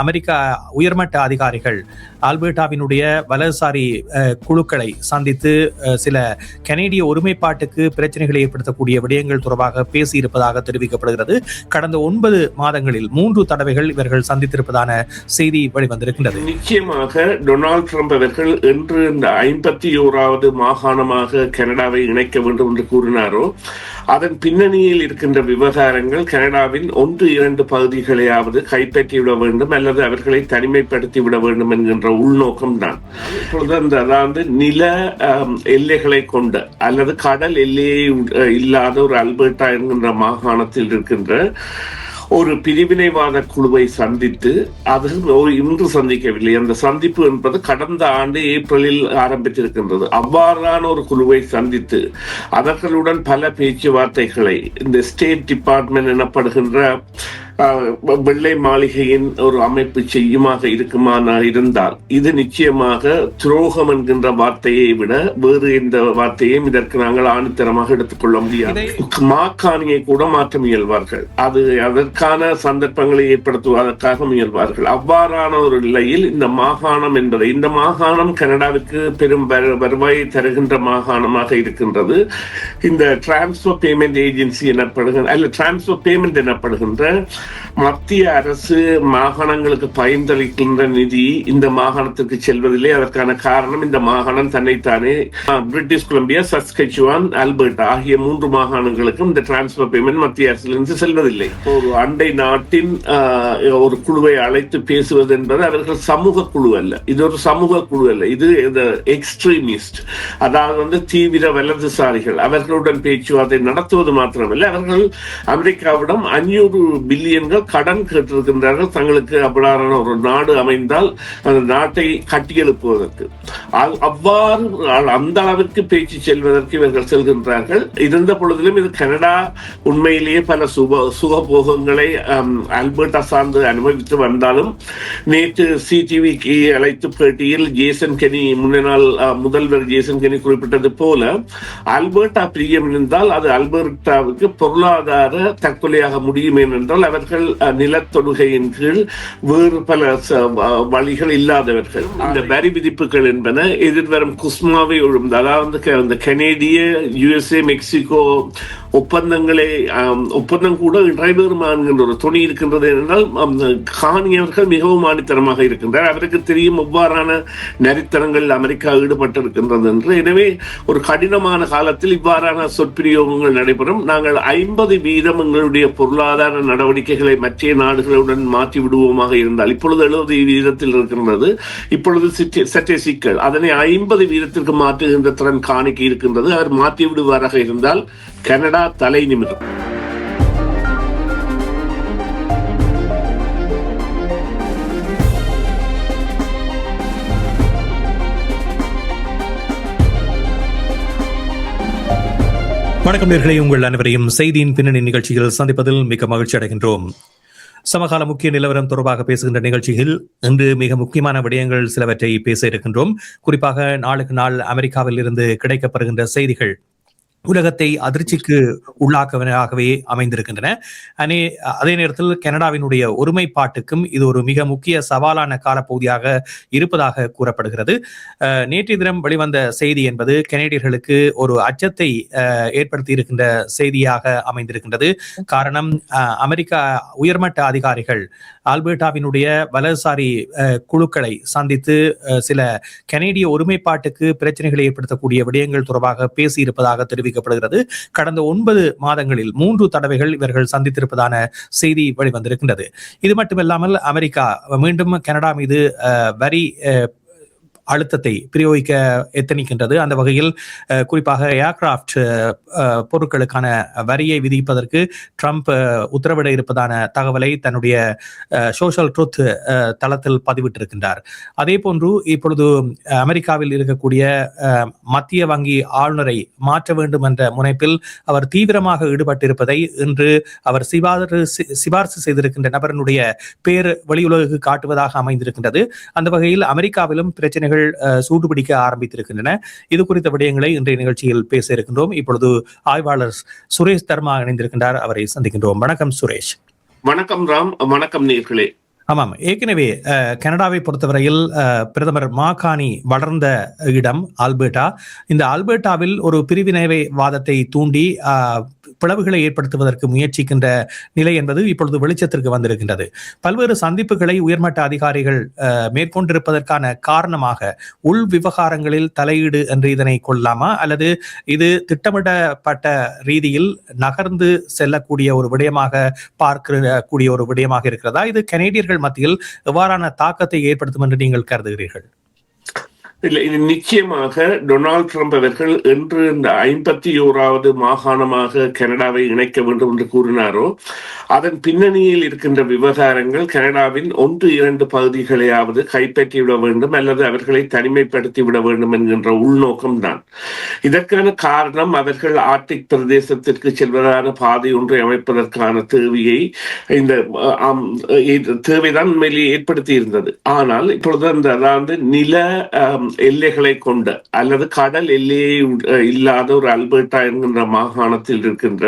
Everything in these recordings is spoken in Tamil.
அமெரிக்க உயர்மட்ட அதிகாரிகள் ஆல்பர்டாவினுடைய வலதுசாரி குழுக்களை சந்தித்து சில கனேடிய ஒருமைப்பாட்டுக்கு பிரச்சனைகளை ஏற்படுத்தக்கூடிய விடயங்கள் தொடர்பாக பேசியிருப்பதாக தெரிவிக்கப்படுகிறது. கடந்த 9 மாதங்களில் 3 தடவைகள் இவர்கள் சந்தித்திருப்பதான செய்தி வெளிவந்திருக்கின்றது. நிச்சயமாக டொனால்ட் ட்ரம்ப் அவர்கள் என்று இந்த 51வது மாகாணமாக கனடாவை இணைக்க வேண்டும் என்று கூறினாரோ அதன் பின்னணியில் இருக்கின்ற விவகாரங்கள் கனடாவின் 1-2 பகுதிகளையாவது கைப்பற்றிவிட வேண்டும் அல்லது அவர்களை தனிமைப்படுத்தி விட வேண்டும் என்கின்ற உள்நோக்கம் தான். இப்பொழுது அதாவது நில எல்லைகளை கொண்ட அல்லது கடல் எல்லையை இல்லாத ஒரு அல்பர்டா என்கின்ற மாகாணத்தில் இருக்கின்ற ஒரு பிரிவினைவாத குழுவை சந்தித்து அது இன்று சந்திக்கவில்லை. அந்த சந்திப்பு என்பது கடந்த ஆண்டு ஏப்ரலில் ஆரம்பித்திருக்கின்றது. அவ்வாறான ஒரு குழுவை சந்தித்து அவர்களுடன் பல பேச்சுவார்த்தைகளை இந்த ஸ்டேட் டிபார்ட்மெண்ட் எனப்படுகின்ற வெள்ளை மாளிகையின் ஒரு அமைப்பு செய்யுமாக இருந்தால் இது நிச்சயமாக துரோகம் என்கின்ற வார்த்தையை விட வேறு எந்த வார்த்தையும் இதற்கு நாங்கள் ஆணித்தரமாக எடுத்துக்கொள்ள முடியாது. மாகாணியை கூட மாற்ற முயல்வார்கள், அது அதற்கான சந்தர்ப்பங்களை ஏற்படுத்துவதற்காக முயல்வார்கள். அவ்வாறான ஒரு நிலையில் இந்த மாகாணம் என்பதை இந்த மாகாணம் கனடாவுக்கு பெரும் வருவாயை தருகின்ற மாகாணமாக இருக்கின்றது. இந்த டிரான்ஸ்பர் பேமெண்ட் ஏஜென்சி எனப்படுகின்ற அல்ல டிரான்ஸ்பர் பேமெண்ட் எனப்படுகின்ற மத்திய அரசு மாகாணங்களுக்கு பயன்பளிக்கின்ற நிதி இந்த மாகாணத்திற்கு செல்வதில்லை. அதற்கான காரணம் இந்த மாகாணம் தன்னைத்தானே பிரிட்டிஷ் கொலம்பியா, சஸ்கச்சுவான், அல்பர்டா ஆகிய 3 மாகாணங்களுக்கும் இந்த டிரான்ஸ்பர் பேமெண்ட் மத்திய அரசிலிருந்து செல்வதில்லை. ஒரு அண்டை நாட்டின் ஒரு குழுவை அழைத்து பேசுவது என்பது அவர்கள் சமூக குழு அல்ல, இது ஒரு சமூக குழு அல்ல, இது எக்ஸ்ட்ரீமிஸ்ட், அதாவது தீவிர வலதுசாரிகள். அவர்களுடன் பேச்சுவார்த்தை நடத்துவது மாத்திரமல்ல, அவர்கள் அமெரிக்காவிடம் 500 பில்லியன்கள் கடன் கேட்டிருக்கின்றார்கள் தங்களுக்கு அவ்வாறான ஒரு நாடு அமைந்தால் அந்த நாட்டை கட்டியெழுப்புவதற்கு. அவ்வாறு அந்த அளவிற்கு பேச்சு செல்வதற்கு இவர்கள் செல்கின்றார்கள். இருந்த பொழுதிலும் இது கனடா உண்மையிலேயே பல சுகபோகங்களை அல்பர்டா சார்ந்து அனுபவித்து வந்தாலும் நேற்று சிடிவிக்கு அழைத்து பேட்டியில் ஜேசன் கெனி முன்னாள் முதல்வர் ஜேசன் கெனி குறிப்பிட்டது போல அல்பர்டா பிரியம் இருந்தால் அது அல்பர்டாவுக்கு பொருளாதார தற்கொலையாக முடியும் என்றால் அவர்கள் நிலத்தொடுகையின் கீழ் வேறு பல வழிகள் இல்லாதவர்கள். இந்த வரி விதிப்புகள் என்பன எதிர்வரும் குஸ்மாவை அதாவது இந்த கனேடிய, USA, மெக்சிகோ ஒப்பந்தம் கூட நிறைவேறுமா என்கின்ற ஒரு துணி இருக்கின்றது. என்றால் காணியவர்கள் மிகவும் ஆணித்தரமாக இருக்கின்றனர். அவருக்கு தெரியும் எவ்வாறான நரித்தனங்கள் அமெரிக்கா ஈடுபட்டிருக்கின்றது என்று. எனவே ஒரு கடினமான காலத்தில் இவ்வாறான சொற்பிரயோகங்கள் நடைபெறும். நாங்கள் 50% எங்களுடைய பொருளாதார நடவடிக்கைகளை மற்ற நாடுகளுடன் மாற்றி விடுவோமாக இருந்தால், இப்பொழுது 70% இருக்கின்றது, இப்பொழுது சற்றே சிக்கல், அதனை 50% மாற்றுகின்ற திறன் காணிக்க இருக்கின்றது. அவர் மாற்றி விடுவாராக இருந்தால் கனடா தலை நிமிரும். வணக்கம் நேயர்களே, உங்கள் அனைவரையும் செய்தியின் பின்னணி நிகழ்ச்சியில் சந்திப்பதில் மிக மகிழ்ச்சி அடைகின்றோம். சமகால முக்கிய நிலவரம் தொடர்பாக பேசுகின்ற நிகழ்ச்சியில் இன்று மிக முக்கியமான விடயங்கள் சிலவற்றை பேச இருக்கின்றோம். குறிப்பாக நாளுக்கு நாள் அமெரிக்காவில் இருந்து கிடைக்கப்படுகின்ற செய்திகள் உலகத்தை அதிர்ச்சிக்கு உள்ளாக்கவனாகவே அமைந்திருக்கின்றன. அதே நேரத்தில் கனடாவினுடைய ஒருமைப்பாட்டுக்கும் இது ஒரு மிக முக்கிய சவாலான காலப்பகுதியாக இருப்பதாக கூறப்படுகிறது. நேற்றைய தினம் வெளிவந்த செய்தி என்பது கனேடியர்களுக்கு ஒரு அச்சத்தை ஏற்படுத்தி இருக்கின்ற செய்தியாக அமைந்திருக்கின்றது. காரணம், அமெரிக்க உயர்மட்ட அதிகாரிகள் ஆல்பர்டாவினுடைய வலதுசாரி குழுக்களை சந்தித்து சில கனேடிய ஒருமைப்பாட்டுக்கு பிரச்சனைகளை ஏற்படுத்தக்கூடிய விடயங்கள் தொடர்பாக பேசியிருப்பதாக தெரிவிக்கப்படுகிறது. கடந்த 9 மாதங்களில் 3 தடவைகள் இவர்கள் சந்தித்திருப்பதான செய்தி வெளிவந்திருக்கின்றது. இது மட்டுமில்லாமல் அமெரிக்கா மீண்டும் கனடா மீது வரி அழுத்தத்தை பிரயோகிக்க எத்தனிக்கின்றது. அந்த வகையில் குறிப்பாக ஏர்கிராப்ட் பொருட்களுக்கான வரியை விதிப்பதற்கு ட்ரம்ப் உத்தரவிட இருப்பதான தகவலை தன்னுடைய சோஷியல் ட்ரூத் தளத்தில் பதிவிட்டிருக்கின்றார். அதே போன்று இப்பொழுது அமெரிக்காவில் இருக்கக்கூடிய மத்திய வங்கி ஆளுநரை மாற்ற வேண்டும் என்ற முனைப்பில் அவர் தீவிரமாக ஈடுபட்டிருப்பதை இன்று அவர் சிபாரிசு செய்திருக்கின்ற நபரனுடைய பேர் வெளியுலகுக்கு காட்டுவதாக அமைந்திருக்கின்றது. அந்த வகையில் அமெரிக்காவிலும் பிரச்சனைகள் சூடுபிடிக்க ஆரம்பித்திருக்கின்றன. இது குறித்த விடயங்களை இன்றைய நிகழ்ச்சியில் பேச இருக்கின்றோம். இப்பொழுது ஆய்வாளர் சுரேஷ் தர்மா இணைந்திருக்கின்றார், அவரை சந்திக்கின்றோம். வணக்கம் சுரேஷ். வணக்கம் ராம். வணக்கம் நேயர்களே. ஆமாம், ஏற்கனவே கனடாவை பொறுத்தவரையில் பிரதமர் மாகாணி வளர்ந்த இடம் ஆல்பர்டா. இந்த ஆல்பர்டாவில் ஒரு பிரிவினைவாதத்தை தூண்டி பிளவுகளை ஏற்படுத்துவதற்கு முயற்சிக்கின்ற நிலை என்பது இப்பொழுது வெளிச்சத்திற்கு வந்திருக்கின்றது. பல்வேறு சந்திப்புகளை உயர்மட்ட அதிகாரிகள் மேற்கொண்டிருப்பதற்கான காரணமாக உள் விவகாரங்களில் தலையீடு என்று இதனை கொள்ளலாமா, அல்லது இது திட்டமிடப்பட்ட ரீதியில் நகர்ந்து செல்லக்கூடிய ஒரு விடயமாக பார்க்கக்கூடிய ஒரு விடயமாக இருக்கிறதா? இது கனேடியர்கள் மத்தியில் எவ்வாறான தாக்கத்தை ஏற்படுத்தும் என்று நீங்கள் கருதுகிறீர்கள்? இல்லை, இது நிச்சயமாக டொனால்ட் ட்ரம்ப் அவர்கள் என்று இந்த 51வது மாகாணமாக கனடாவை இணைக்க வேண்டும் என்று கூறினாரோ அதன் பின்னணியில் இருக்கின்ற விவகாரங்கள் கனடாவின் 1-2 பகுதிகளையாவது கைப்பற்றிவிட வேண்டும் அல்லது அவர்களை தனிமைப்படுத்தி விட வேண்டும் என்கின்ற உள்நோக்கம் தான். இதற்கான காரணம் அவர்கள் ஆர்டிக் பிரதேசத்திற்கு செல்வதான பாதை ஒன்றை அமைப்பதற்கான தேவையை இந்த தேவைதான் உண்மையிலேயே ஏற்படுத்தி இருந்தது. ஆனால் இப்பொழுது அதாவது நில எல்லைகளை கொண்ட அல்லது கடல் எல்லையை இல்லாத ஒரு அல்பர்டா என்கின்ற மாகாணத்தில் இருக்கின்ற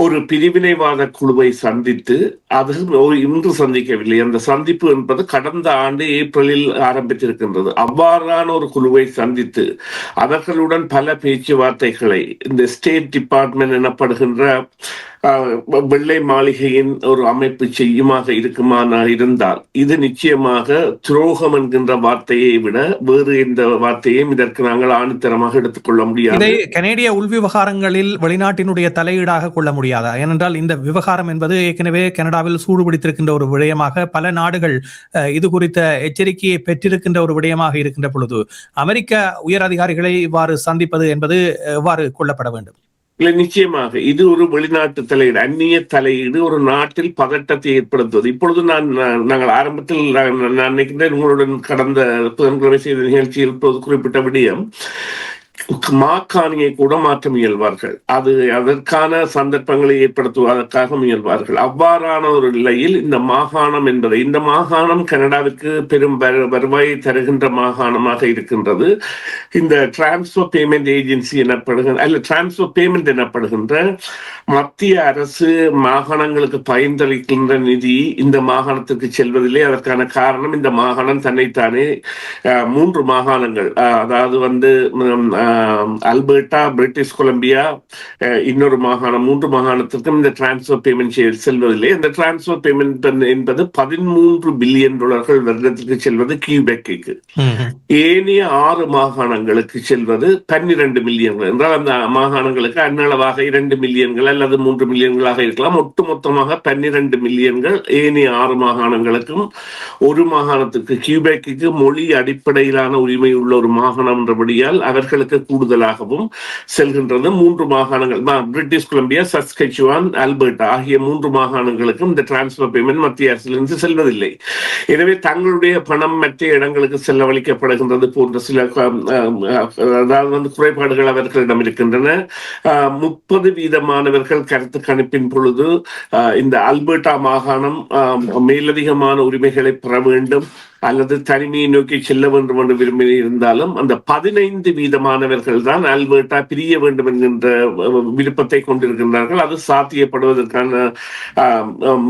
ஒரு பிரிவினைவாத குழுவை சந்தித்து, அது இன்று சந்திக்கவில்லை. அந்த சந்திப்பு என்பது கடந்த ஆண்டு ஏப்ரலில் ஆரம்பித்திருக்கின்றது. அவ்வாறான ஒரு குழுவை சந்தித்து அவர்களுடன் பல பேச்சுவார்த்தைகளை இந்த ஸ்டேட் டிபார்ட்மெண்ட் எனப்படுகின்ற வெள்ளை மாளிகையின் ஒரு அமைப்பு செய்யுமாக இருந்தால் இது நிச்சயமாக துரோகம் என்கின்ற வார்த்தையை விட வேறு எந்த வார்த்தையும் இதற்கு நாங்கள் ஆணித்தரமாக எடுத்துக்கொள்ள முடியாது. இதை கனேடிய உள் விவகாரங்களில் வெளிநாட்டினுடைய தலையீடாக கொள்ள முடியாதா? ஏனென்றால் இந்த விவகாரம் என்பது ஏற்கனவே கனடாவில் சூடுபிடித்திருக்கின்ற ஒரு விடயமாக, பல நாடுகள் இது குறித்த எச்சரிக்கையை பெற்றிருக்கின்ற ஒரு விடயமாக இருக்கின்ற பொழுது அமெரிக்க உயர் அதிகாரிகளை இவ்வாறு சந்திப்பது என்பது எவ்வாறு கொள்ளப்பட வேண்டும்? இல்லை, நிச்சயமாக இது ஒரு வெளிநாட்டு தலையீடு, அந்நிய தலையீடு, ஒரு நாட்டில் பதட்டத்தை ஏற்படுத்துவது. இப்பொழுது நாங்கள் ஆரம்பத்தில் நான் நினைக்கின்றேன் உங்களுடன் கடந்த புதன்கிழமை செய்த நிகழ்ச்சியில் இப்போது குறிப்பிட்ட விடயம், மாகாணியை கூட மாற்ற முயல்வார்கள். அதற்கான சந்தர்ப்பங்களை ஏற்படுத்துவதற்காக முயல்வார்கள். அவ்வாறான ஒரு நிலையில் இந்த மாகாணம் என்பதை, இந்த மாகாணம் கனடாவிற்கு பெரும் வருவாயை தருகின்ற மாகாணமாக இருக்கின்றது. இந்த டிரான்ஸ்ஃபர் பேமெண்ட் ஏஜென்சி எனப்படுகின்ற அல்ல டிரான்ஸ்ஃபர் பேமெண்ட் எனப்படுகின்ற மத்திய அரசு மாகாணங்களுக்கு பயன்பளிக்கின்ற நிதி இந்த மாகாணத்திற்கு செல்வதில்லை. அதற்கான காரணம், இந்த மாகாணம் தன்னைத்தானே 3 மாகாணங்கள், அதாவது அல்பர்டா, பிரிட்டிஷ் கொலம்பியா, இன்னொரு மாகாணம், 3 மாகாணத்திற்கும் இந்த டிரான்ஸ்ஃபர் பேமெண்ட் செல்வதில்லை. இந்த டிரான்ஸ்ஃபர் பேமெண்ட் என்பது $13 பில்லியன் வருடத்திற்கு செல்வது கியூபெக்கு. ஏனைய 6 மாகாணங்களுக்கு செல்வது 12 மில்லியன்கள் என்றால் அந்த மாகாணங்களுக்கு அன்னளவாக 2 மில்லியன்கள் அல்லது 3 மில்லியன்களாக இருக்கலாம். ஒட்டுமொத்தமாக 12 மில்லியன்கள் ஏனைய 6 மாகாணங்களுக்கும். ஒரு மாகாணத்துக்கு, கியூபெக்கு மொழி அடிப்படையிலான உரிமை உள்ள ஒரு மாகாணம் என்றபடியால் அவர்களுக்கு கூடுதலாகவும் செல்கின்றது. 3 மாகாணங்கள், பிரிட்டிஷ் கொலம்பியா, சஸ்கச்சுவான், அல்பர்டா ஆகிய 3 மாகாணங்களுக்கும் இந்த டிரான்ஸ்ஃபர் பேமெண்ட் மத்திய அரசிலிருந்து செல்வதில்லை. எனவே தங்களுடைய பணம் மற்ற இடங்களுக்கு செலவழிக்கப்படுகின்றது போன்ற சில அதாவது குறைபாடுகள் அவர்களிடம் இருக்கின்றன. 30% கருத்து கணிப்பின் பொழுது இந்த அல்பர்டா மாகாணம் மேலதிகமான உரிமைகளை பெற வேண்டும் அல்லது தனிமையை நோக்கி செல்ல வேண்டும் என்று விரும்பி இருந்தாலும் அந்த 15% தான் அல்பர்டா பிரிய வேண்டும் என்கின்ற விருப்பத்தை கொண்டிருக்கின்றார்கள். அது சாத்தியப்படுவதற்கான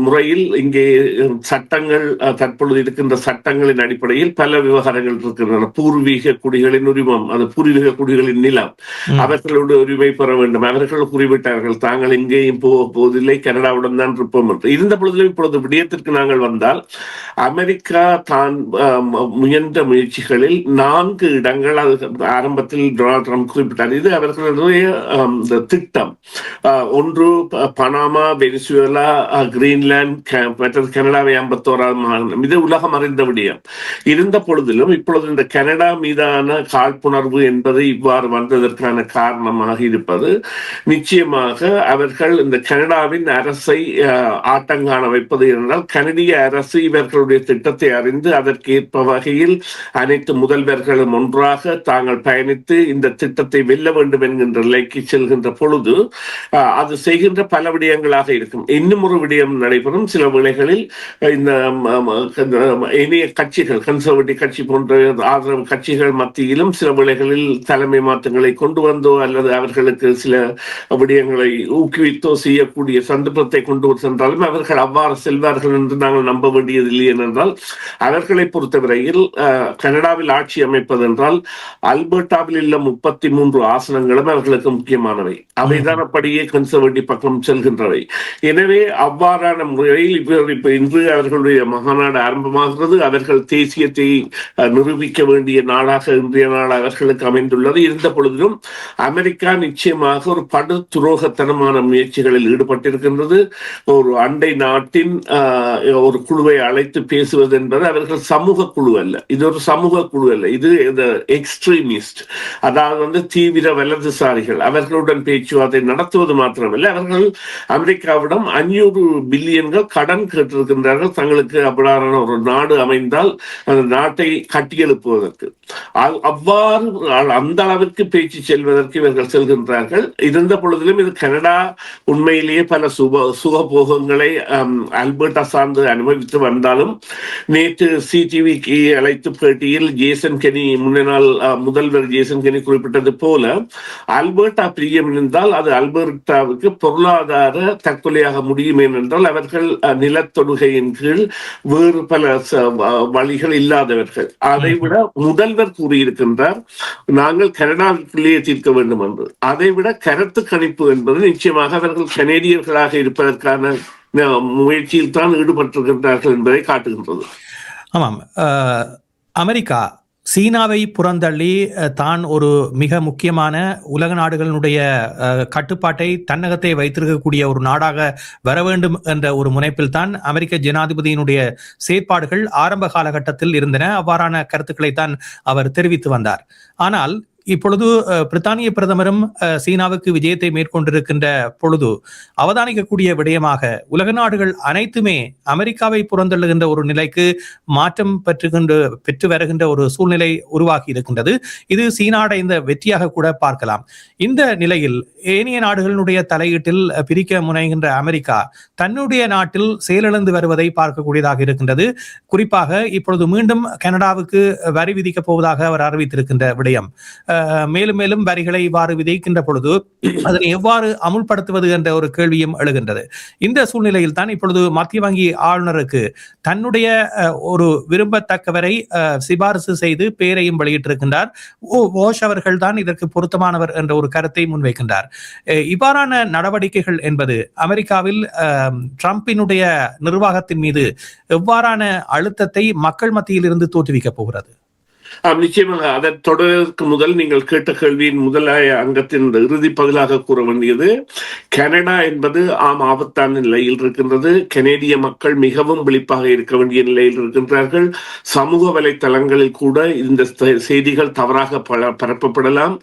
முறையில் இங்கே சட்டங்கள், தற்பொழுது இருக்கின்ற சட்டங்களின் அடிப்படையில் பல விவகாரங்கள் இருக்கின்றன. பூர்வீக குடிகளின் உரிமம், அது பூர்வீக குடிகளின் நிலம், அவர்களுடைய உரிமை பெற வேண்டும். அவர்கள் குறிப்பிட்டார்கள், தாங்கள் எங்கேயும் போவதில்லை, கனடாவுடன் தான் இருப்போம் என்று. இருந்த பொழுதிலும் இப்பொழுது விடயத்திற்கு நாங்கள் வந்தால், அமெரிக்கா தான் முயன்ற முயற்சிகளில் 4 இடங்கள் ஆரம்பத்தில் டொனால்ட் ட்ரம்ப் குறிப்பிட்டார். இது அவர்களுடைய திட்டம். ஒன்று பனாமா, வெனிசுவேலா, கிரீன்லாந்து, மற்றது கனடாவை 51வது மாகாணம். இது உலகம் அறிந்த விடயம். இருந்த பொழுதிலும் இப்பொழுது இந்த கனடா மீதான காழ்ப்புணர்வு என்பது இவ்வாறு வந்ததற்கான காரணமாக இருப்பது நிச்சயமாக அவர்கள் இந்த கனடாவின் அரசை ஆட்டங்காண வைப்பது என்றால், கனடிய அரசு இவர்களுடைய திட்டத்தை அறிந்து அதற்கேற்ப வகையில் அனைத்து முதல்வர்களும் ஒன்றாக தாங்கள் பயணித்து இந்த திட்டத்தை வெல்ல வேண்டும் என்கின்ற நிலைக்கு செல்கின்ற பொழுது அது செய்கின்ற பல விடயங்களாக இருக்கும். இன்னும் ஒரு விடயம் நடைபெறும். சில வேளைகளில் இந்த இணைய கட்சிகள், கன்சர்வேட்டிவ் கட்சி போன்ற ஆதரவு கட்சிகள் மத்தியிலும் சில வேளைகளில் தலைமை மாற்றங்களை கொண்டு வந்தோ அல்லது அவர்களுக்கு சில விடயங்களை ஊக்குவித்தோ செய்யக்கூடிய சந்தர்ப்பத்தை கொண்டு சென்றாலும் அவர்கள் அவ்வாறு செல்வார்கள் என்று நாங்கள் நம்ப வேண்டியதில்லை. ஏனென்றால் அவர்களை பொறுத்தவரையில் கனடாவில் ஆட்சி அமைப்பது என்றால் அல்பர்டாவில் உள்ள 33 ஆசனங்களும் அவர்களுக்கு முக்கியமானவை. அவைதான் அப்படியே கன்சர்வேட்டிவ் பக்கம் செல்கின்றவை. எனவே அவ்வாறான முறையில் இப்ப இன்று அவர்களுடைய மகாநாடு ஆரம்பமாகிறது. அவர்கள் தேசியத்தை நிரூபிக்க வேண்டிய நாளாக இன்றைய நாள் அவர்களுக்கு அமைந்துள்ளது. இருந்த பொழுதிலும் அமெரிக்கா நிச்சயமாக ஒரு படு துரோகத்தனமான முயற்சிகளில் ஈடுபட்டிருக்கின்றது. ஒரு அண்டை நாட்டின் ஒரு குழுவை அழைத்து பேசுவது என்பது அவர்கள் சமூக குழு அல்ல, இது ஒரு சமூக குழு அல்ல, இது எக்ஸ்ட்ரீமிஸ்ட், அதாவது தீவிர வலதுசாரிகள். அவர்களுடன் பேச்சுவார்த்தை நடத்துவது மாத்திரமல்ல, அவர்கள் அமெரிக்காவிடம் 500 பில்லியன்கள் கடன் கேட்டிருக்கின்றார்கள் தங்களுக்கு அவ்வாறான ஒரு நாடு அமைந்தால் அந்த நாட்டை கட்டியெழுப்புவதற்கு. அவ்வாறு அந்த அளவிற்கு பேச்சு செல்வதற்கு இவர்கள் செல்கின்றார்கள். இருந்த பொழுதிலும் இது கனடா உண்மையிலேயே பல சுகபோகங்களை அல்பர்டா சார்ந்து அனுபவித்து வந்தாலும் நேற்று சிடிவிக்கு அழைத்து பேட்டியில் ஜேசன் கெனி, முன்னாள் முதல்வர் ஜேசன் கெனி குறிப்பிட்டது போல அல்பர்டா பிரியம் இருந்தால் அது அல்பர்டாவுக்கு பொருளாதார தற்கொலையாக முடியும் என்றால் அவர்கள் நிலத்தொடுகையின் கீழ் வேறு பல வழிகள் இல்லாதவர்கள். அதைவிட முதல்வர் கூறியிருக்கின்றார் நாங்கள் கனடாவுக்குள்ளேயே தீர்க்க வேண்டும் என்று. அதைவிட கருத்து கணிப்பு என்பது நிச்சயமாக அவர்கள் கனேடியர்களாக இருப்பதற்கான முயற்சியில் தான் ஈடுபட்டிருக்கின்றார்கள் என்பதை காட்டுகின்றது. ஆமாம், அமெரிக்கா சீனாவை புறந்தள்ளி தான் ஒரு மிக முக்கியமான உலக நாடுகளினுடைய கட்டுப்பாட்டை தன்னகத்தை வைத்திருக்கக்கூடிய ஒரு நாடாக வர வேண்டும் என்ற ஒரு முனைப்பில் தான் அமெரிக்க ஜனாதிபதியினுடைய செயற்பாடுகள் ஆரம்ப காலகட்டத்தில் இருந்தன. அவ்வாறான கருத்துக்களை தான் அவர் தெரிவித்து வந்தார். ஆனால் இப்பொழுது பிரித்தானிய பிரதமரும் சீனாவுக்கு விஜயத்தை மேற்கொண்டிருக்கின்ற பொழுது அவதானிக்கக்கூடிய விடயமாக உலக நாடுகள் அனைத்துமே அமெரிக்காவை புறந்தள்ளுகின்ற ஒரு நிலைக்கு மாற்றம் பெற்று வருகின்ற ஒரு சூழ்நிலை உருவாகி இருக்கின்றது. இது சீனா அடைந்த வெற்றியாக கூட பார்க்கலாம். இந்த நிலையில் ஏனைய நாடுகளினுடைய தலையீட்டில் பிரிக்க முனைகின்ற அமெரிக்கா தன்னுடைய நாட்டில் செயலிழந்து வருவதை பார்க்கக்கூடியதாக இருக்கின்றது. குறிப்பாக இப்பொழுது மீண்டும் கனடாவுக்கு வரி விதிக்கப் போவதாக அவர் அறிவித்திருக்கின்ற விடயம், மேலும் மேலும் வரிகளை இவ்வாறு விதிக்கின்ற பொழுது அதனை எவ்வாறு அமுல்படுத்துவது என்ற ஒரு கேள்வியும் எழுகின்றது. இந்த சூழ்நிலையில் தான் இப்பொழுது மத்திய வங்கி ஆளுநருக்கு தன்னுடைய ஒரு விரும்பத்தக்கவரை சிபாரிசு செய்து பெயரையும் வெளியிட்டிருக்கின்றார். ஓஷ் அவர்கள் தான் இதற்கு பொருத்தமானவர் என்ற ஒரு கருத்தை முன்வைக்கின்றார். இவ்வாறான நடவடிக்கைகள் என்பது அமெரிக்காவில் ட்ரம்பினுடைய நிர்வாகத்தின் மீது எவ்வாறான அழுத்தத்தை மக்கள் மத்தியில் இருந்து தோற்றுவிக்கப் போகிறது? நிச்சயமாக அதை தொடர்வதற்கு முதல் நீங்கள் கேட்ட கேள்வியின் முதலாய அங்கத்தின் இறுதி பதிலாக கூற வேண்டியது, கனடா என்பது ஆபத்தான நிலையில் இருக்கின்றது. கனேடிய மக்கள் மிகவும் விழிப்பாக இருக்க வேண்டிய நிலையில் இருக்கின்றார்கள். சமூக வலைத்தளங்களில் கூட இந்த செய்திகள் தவறாக பரப்பப்படலாம்.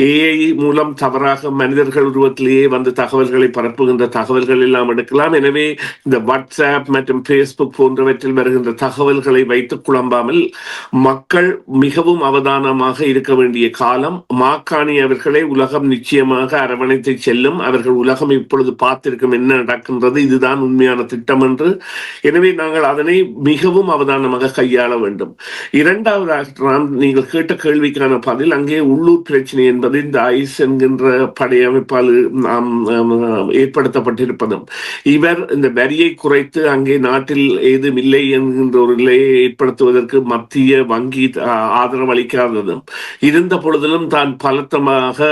ஏஐ மூலம் தவறாக மனிதர்கள் உருவத்திலேயே வந்து தகவல்களை பரப்புகின்ற தகவல்கள் எல்லாம் எடுக்கலாம். எனவே இந்த வாட்ஸ்அப் மற்றும் பேஸ்புக் போன்றவற்றில் வருகின்ற தகவல்களை வைத்து குழம்பாமல் மக்கள் மிகவும் அவதானமாக இருக்க வேண்டிய காலம். மாக்காணி அவர்களை உலகம் நிச்சயமாக அரவணைத்து செல்லும். அவர்கள் உலகம் இப்பொழுது பார்த்திருக்கும் என்ன நடக்கின்றது, இதுதான் உண்மையான திட்டம் என்று. எனவே நாங்கள் அதனை மிகவும் அவதானமாக கையாள வேண்டும். இரண்டாவதாக நீங்கள் கேட்ட கேள்விக்கான பதில், அங்கே உள்ளூர் பிரச்சனை என்பது இந்த ஐஸ் என்கின்ற படையமைப்பால் ஏற்படுத்தப்பட்டிருப்பதும், இவர் இந்த வரியை குறைத்து அங்கே நாட்டில் ஏதும் இல்லை என்கின்ற ஒரு நிலையை ஏற்படுத்துவதற்கு மத்திய வங்கி ஆதரவு அளிக்காததும், இருந்த பொழுதிலும் தான் பலத்தமாக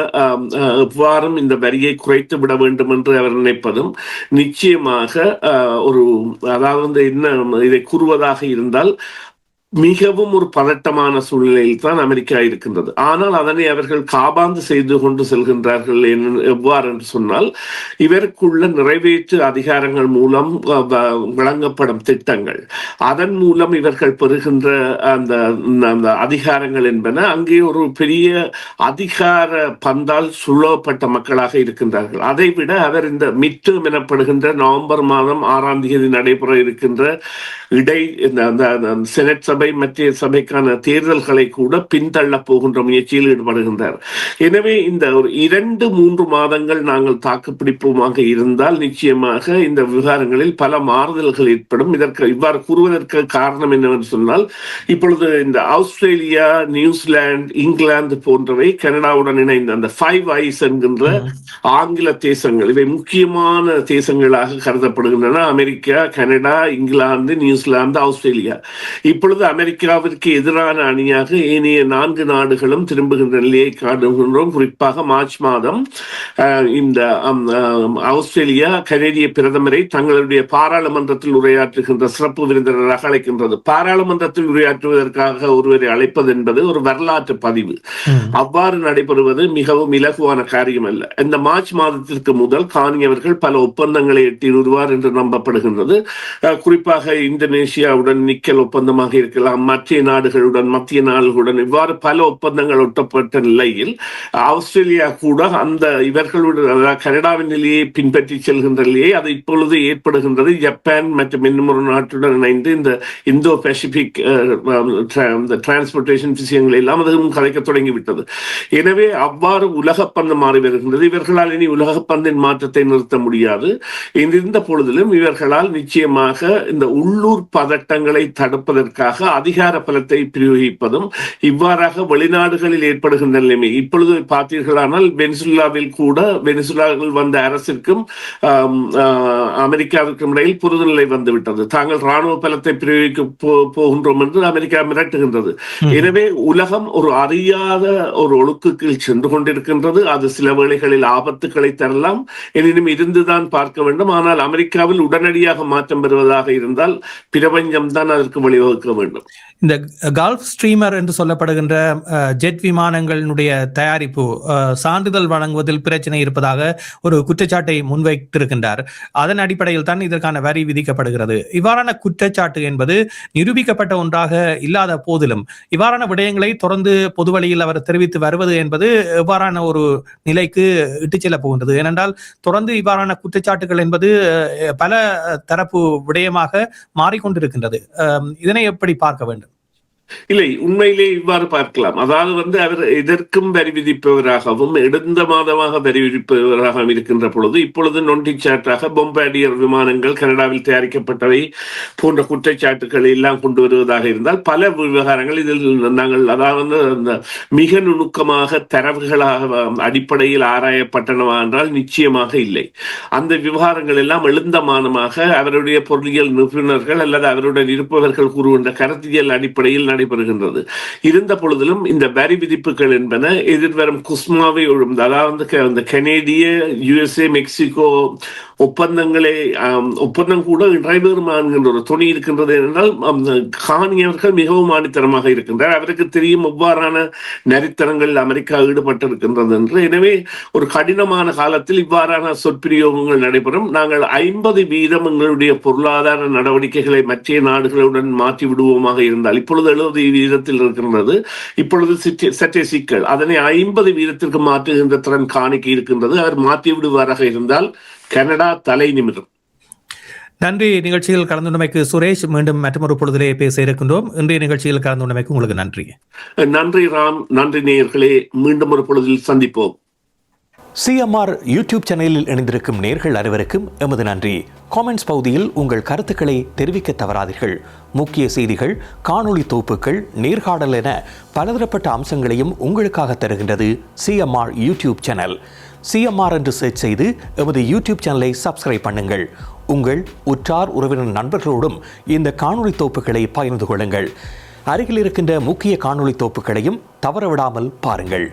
எவ்வாறும் இந்த வரியை குறைத்து விட வேண்டும் என்று அவர் நினைப்பதும் நிச்சயமாக ஒரு அதாவது என்ன இதை கூறுவதாக இருந்தால் மிகவும் ஒரு பதட்டமான சூழ்நிலையில் தான் அமெரிக்கா இருக்கின்றது. ஆனால் அதனை அவர்கள் காபாந்து செய்து கொண்டு செல்கின்றார்கள். எவ்வாறு என்று சொன்னால், இவருக்குள்ள நிறைவேற்று அதிகாரங்கள் மூலம் வழங்கப்படும் திட்டங்கள், அதன் மூலம் இவர்கள் பெறுகின்ற அந்த அதிகாரங்கள் என்பன அங்கே ஒரு பெரிய அதிகார பந்தால் சுழப்பட்ட மக்களாக இருக்கின்றார்கள். அதைவிட அவர் இந்த மிட்டம் எனப்படுகின்ற நவம்பர் மாதம் 6ஆம் தேதி நடைபெற இருக்கின்ற செனட் சபை மத்திய சபைக்கான தேர்தல்களை கூட பின்தள்ள போகின்ற முயற்சியில் ஈடுபடுகின்றார். எனவே இந்த ஒரு 2-3 மாதங்கள் நாங்கள் தாக்குப்பிடிப்போமாக இருந்தால் நிச்சயமாக இந்த விவகாரங்களில் பல மாறுதல்கள் ஏற்படும். இவ்வாறு கூறுவதற்கு காரணம் என்னவென்று சொன்னால், இப்பொழுது இந்த ஆஸ்திரேலியா, நியூசிலாந்து, இங்கிலாந்து போன்றவை கனடாவுடன் இணைந்த அந்த 5 ஐஸ் என்கின்ற ஆங்கில தேசங்கள், இவை முக்கியமான தேசங்களாக கருதப்படுகின்றன. America, Canada, England, New Zealand, Australia. இப்பொழுது அமெரிக்காவிற்கு எதிரான அணியாக ஏனைய 4 நாடுகளும் திரும்புகின்ற நிலையை காணுகின்றோம். குறிப்பாக மார்ச் மாதம் இந்த ஆஸ்திரேலியா கனேடிய பிரதமரை தங்களுடைய பாராளுமன்றத்தில் உரையாற்றுகின்ற சிறப்பு விருந்தினராக அழைக்கின்றது. பாராளுமன்றத்தில் உரையாற்றுவதற்காக ஒருவரை அழைப்பது என்பது ஒரு வரலாற்று பதிவு. அவ்வாறு நடைபெறுவது மிகவும் இலகுவான காரியம் அல்ல. இந்த மார்ச் மாதத்திற்கு முதல் கானி அவர்கள் பல ஒப்பந்தங்களை எட்டியுள்ளார் என்று நம்பப்படுகின்றது. குறிப்பாக இந்தோனேஷியாவுடன் நிக்கல் ஒப்பந்தமாக இருக்கலாம், மத்திய நாடுகளுடன் இவ்வாறு பல ஒப்பந்தங்கள் ஒட்டப்பட்ட நிலையில் ஆஸ்திரேலியா கூட அந்த இவர்களுடைய கனடாவின் நிலையை பின்பற்றி செல்கின்ற நிலையை அது இப்பொழுது ஏற்படுகின்றது. ஜப்பான் மற்றும் இன்னும் ஒரு நாட்டுடன் இணைந்து இந்த இந்தோ பசிபிக் டிரான்ஸ்போர்டேஷன் விஷயங்கள் எல்லாம் அதுவும் கதைக்க தொடங்கிவிட்டது. எனவே அவ்வாறு உலகப்பந்து மாறி வருகின்றது. இவர்களால் இனி உலகப்பந்தின் மாற்றத்தை நிறுத்த முடியாது. இருந்த பொழுதிலும் இவர்களால் நிச்சயமாக இந்த உள்ளூர் பதட்டங்களை தடுப்பதற்காக அதிகார பலத்தை பிரயோகிப்பதும் இவ்வாறாக வெளிநாடுகளில் ஏற்படுகின்ற நிலைமை இப்பொழுது பார்த்தீர்களானால் வெனிசுலாவில் கூட வெனிசுலாவில் வந்த அரசிற்கும் அமெரிக்காவிற்கும் இடையில் புரிதலை வந்துவிட்டது. தாங்கள் ராணுவ பலத்தை பிரயோகிக்க போகின்றோம் என்று அமெரிக்கா மிரட்டுகின்றது. எனவே உலகம் ஒரு அறியாத ஒரு ஒழுக்குக்கு சென்று கொண்டிருக்கின்றது. அது சில வேளைகளில் ஆபத்துக்களை தரலாம். எனினும் இருந்துதான் பார்க்க வேண்டும். ஆனால் அமெரிக்காவில் உடனடியாக மாற்றம் பெறுவதாக இருந்தால் பிரபஞ்சம் தான் அதற்கு வழிவகுக்க வேண்டும். இந்த கல்ஃப் ஸ்ட்ரீமர் என்று சொல்லப்படுகின்ற ஜெட் விமானங்களுடைய தயாரிப்பு சான்றிதழ் வழங்குவதில் பிரச்சனை இருப்பதாக ஒரு குற்றச்சாட்டை முன்வைத்திருக்கின்றார். அதன் அடிப்படையில் தான் இதற்கான வரி விதிக்கப்படுகிறது. இவ்வாறான குற்றச்சாட்டு என்பது நிரூபிக்கப்பட்ட ஒன்றாக இல்லாத போதிலும் இவ்வாறான விடயங்களை தொடர்ந்து பொது வழியில் அவர் தெரிவித்து வருவது என்பது இவ்வாறான ஒரு நிலைக்கு இட்டுச் செல்ல போகின்றது. ஏனென்றால் தொடர்ந்து இவ்வாறான குற்றச்சாட்டுகள் என்பது பல தரப்பு விடயமாக மாறிக்கொண்டிருக்கின்றது. இதனை எப்படி பார்க்க வேண்டும்? இல்லை, உண்மையிலே இவ்வாறு பார்க்கலாம். அதாவது அவர் எதற்கும் வரி விதிப்பவராகவும் எடுந்த மாதமாக வரி விதிப்பவராகவும் இருக்கின்ற பொழுது இப்பொழுது நொண்டிச்சாட்டாக பொம்பார்டியர் விமானங்கள் கனடாவில் தயாரிக்கப்பட்டவை போன்ற குற்றச்சாட்டுகளை எல்லாம் கொண்டு வருவதாக இருந்தால் பல விவகாரங்கள் இதில் நாங்கள் அதாவது அந்த மிக நுணுக்கமாக தரவுகளாக அடிப்படையில் ஆராயப்பட்டனவா என்றால் நிச்சயமாக இல்லை. அந்த விவகாரங்கள் எல்லாம் எழுந்த மானமாக அவருடைய பொருளியல் நிபுணர்கள் அல்லது அவருடன் இருப்பவர்கள் கூறுகின்ற கருத்தியல் அடிப்படையில் நடைபெறுகின்றது. இருந்த பொழுதிலும் இந்த வரி விதிப்புகள் என்பன எதிர்வரும் குஸ்மாவை அதாவது இந்த கனேடிய, USA, மெக்சிகோ ஒப்பந்தம் கூட நிறைவேறுமா என்கின்ற ஒரு துணி இருக்கின்றது. என்றால் காணியவர்கள் மிகவும் ஆணித்தரமாக இருக்கின்றார். அவருக்கு தெரியும் எவ்வாறான நரித்தனங்கள் அமெரிக்கா ஈடுபட்டிருக்கின்றது என்று. எனவே ஒரு கடினமான காலத்தில் இவ்வாறான சொற்பிரயோகங்கள் நடைபெறும். நாங்கள் 50% எங்களுடைய பொருளாதார நடவடிக்கைகளை மற்ற நாடுகளுடன் மாற்றி விடுவோமாக இருந்தால் இப்பொழுது 70% இருக்கின்றது. இப்பொழுது சற்றே சிக்கல். அதனை 50% மாற்றுகின்ற திறன் காணிக்கு இருக்கின்றது. அவர் மாற்றி விடுவாராக இருந்தால் கனடா தலை நிமிரும். நன்றி. நிகழ்ச்சியில் கலந்துள்ளமைக்கு சுரேஷ். மீண்டும் மற்றொரு பொழுதிலே பேச இருக்கின்றோம். இன்றைய நிகழ்ச்சியில் கலந்துள்ளமைக்கு உங்களுக்கு நன்றி. நன்றி ராம். நன்றி நேயர்களே. மீண்டும் ஒரு பொழுதில் சந்திப்போம். CMR யூடியூப் சேனலில் இணைந்திருக்கும் நேயர்கள் அனைவருக்கும் எமது நன்றி. காமெண்ட்ஸ் பகுதியில் உங்கள் கருத்துக்களை தெரிவிக்க தவறாதீர்கள். முக்கிய செய்திகள், காணொளி தொகுப்புகள், நேர்காணல் என பலதரப்பட்ட அம்சங்களையும் உங்களுக்காக தருகின்றது CMR யூடியூப் சேனல். CMR என்று சர்ச் செய்து எமது யூடியூப் சேனலை சப்ஸ்கிரைப் பண்ணுங்கள். உங்கள் உற்றார் உறவினர் நண்பர்களோடும் இந்த காணொளி தொகுப்புகளை பகிர்ந்து கொள்ளுங்கள். அருகில் இருக்கின்ற முக்கிய காணொளி தொகுப்புகளையும் தவறவிடாமல் பாருங்கள்.